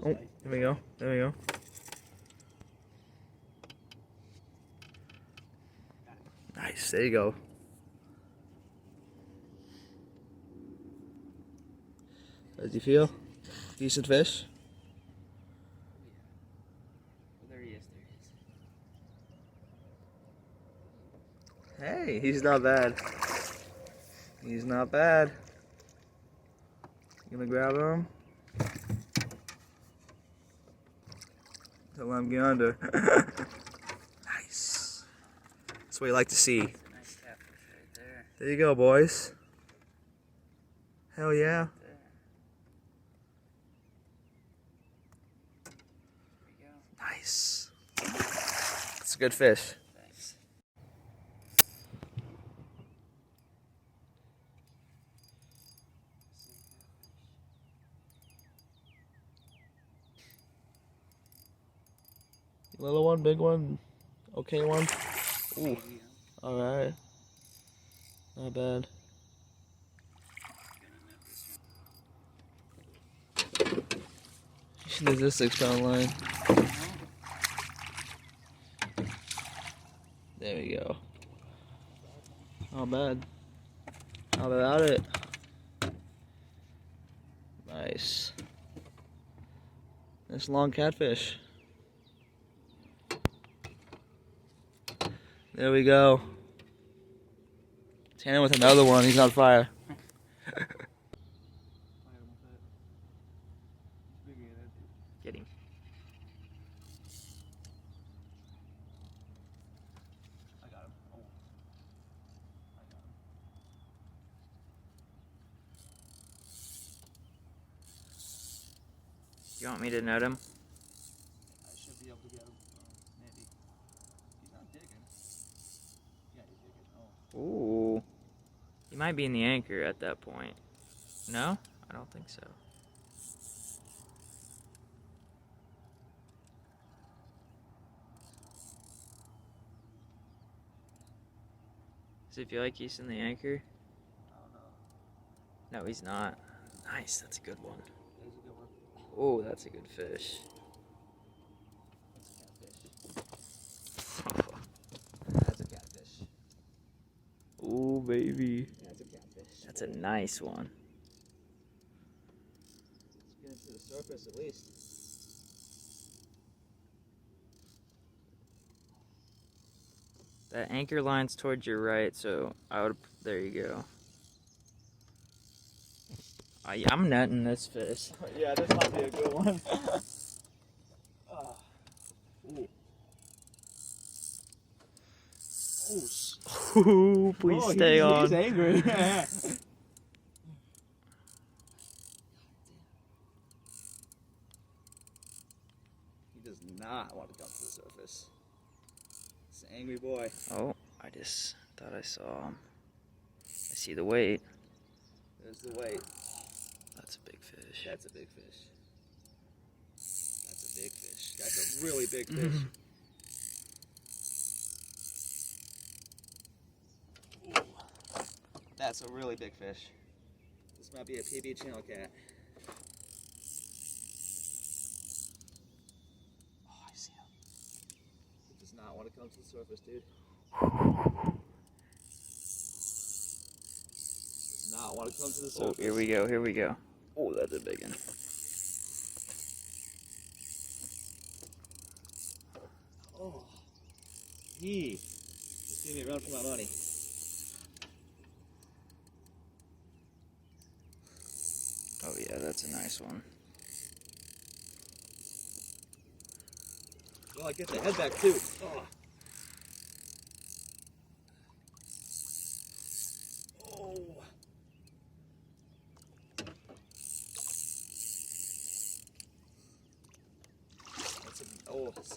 Oh, there we go. There we go. Nice. There you go. How do you feel? Decent fish? There he is. Hey, he's not bad. He's not bad. You gonna grab him? Don't let him get under. Nice. That's what you like to see. Nice catfish right there. There you go, boys. Hell yeah. There we go. Nice. It's a good fish. Thanks. Little one, big one, okay one. Ooh, all right. Not bad. You should use this 6-pound line. There we go. Not bad. How about it? Nice. Nice long catfish. There we go. Tanner with another one. He's on fire. Get him. I got him. Oh. I got him. You want me to net him? I should be able to get him. Maybe. He's not digging. Yeah, he's digging. Oh. Ooh. He might be in the anchor at that point. No? I don't think so. Does it feel like he's in the anchor? I don't know. No, he's not. Nice, that's a good one. There's a good one. Oh, that's a good fish. That's a catfish. Ooh, baby. That's a catfish. That's a nice one. Let's get it to the surface at least. That anchor line's towards your right, so I would. There you go. I'm netting this fish. Yeah, this might be a good one. Ooh. Ooh, please stay on. He's angry. He does not want to come to the surface. It's an angry boy. Oh, I just thought I saw him. I see the weight. There's the weight. That's a big fish. That's a big fish. That's a big fish. That's a really big fish. Ooh. That's a really big fish. This might be a PB channel cat. Oh, I see him. He does not want to come to the surface, dude. Does not want to come to the surface. Oh, here we go. Here we go. Oh, that's a big one. Oh, just give me a run for my money. Oh yeah, that's a nice one. Well, I get the head back too. Oh. Oh.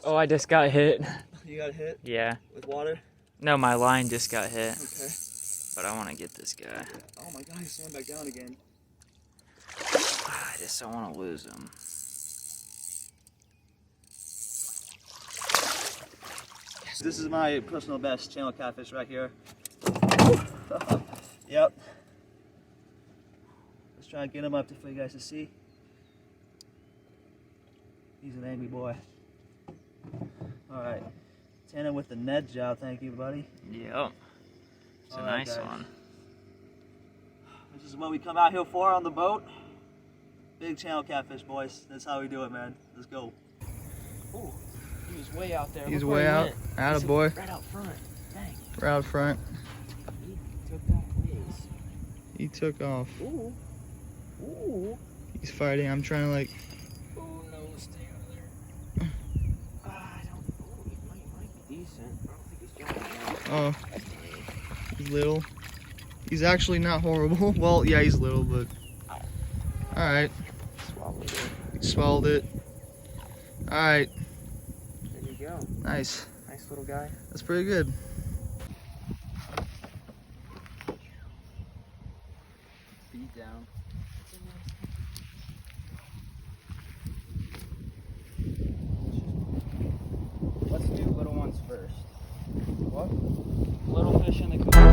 Oh, I just got hit. You got hit Yeah. with water? No, my line just got hit. Okay. But I want to get this guy. Oh my god, he's slowing back down again. I just don't want to lose him. This is my personal best channel catfish right here. Yep. Let's try and get him up for you guys to see. He's an angry boy. Alright. Tanner with the Ned job, thank you, buddy. Yep. It's a Alright, nice guys. one. This is what we come out here for on the boat. Big channel catfish, boys. That's how we do it, man. Let's go. Ooh, he was way out there. He's Look where way he out. went. Atta He's boy. Right out front. Dang. Right out front. He took that ways. He took off. Ooh. Ooh. He's fighting. I'm trying to like. Oh no, stay out of there. I don't. Oh, he might be decent. I don't think he's jumping out. Oh, he's little. He's actually not horrible. Well, yeah, he's little, but. Alright. Swallowed it. He swallowed it. Alright. There you go. Nice. Nice little guy. That's pretty good. Feet down. Let's do little ones first. What? Little fish in the coop.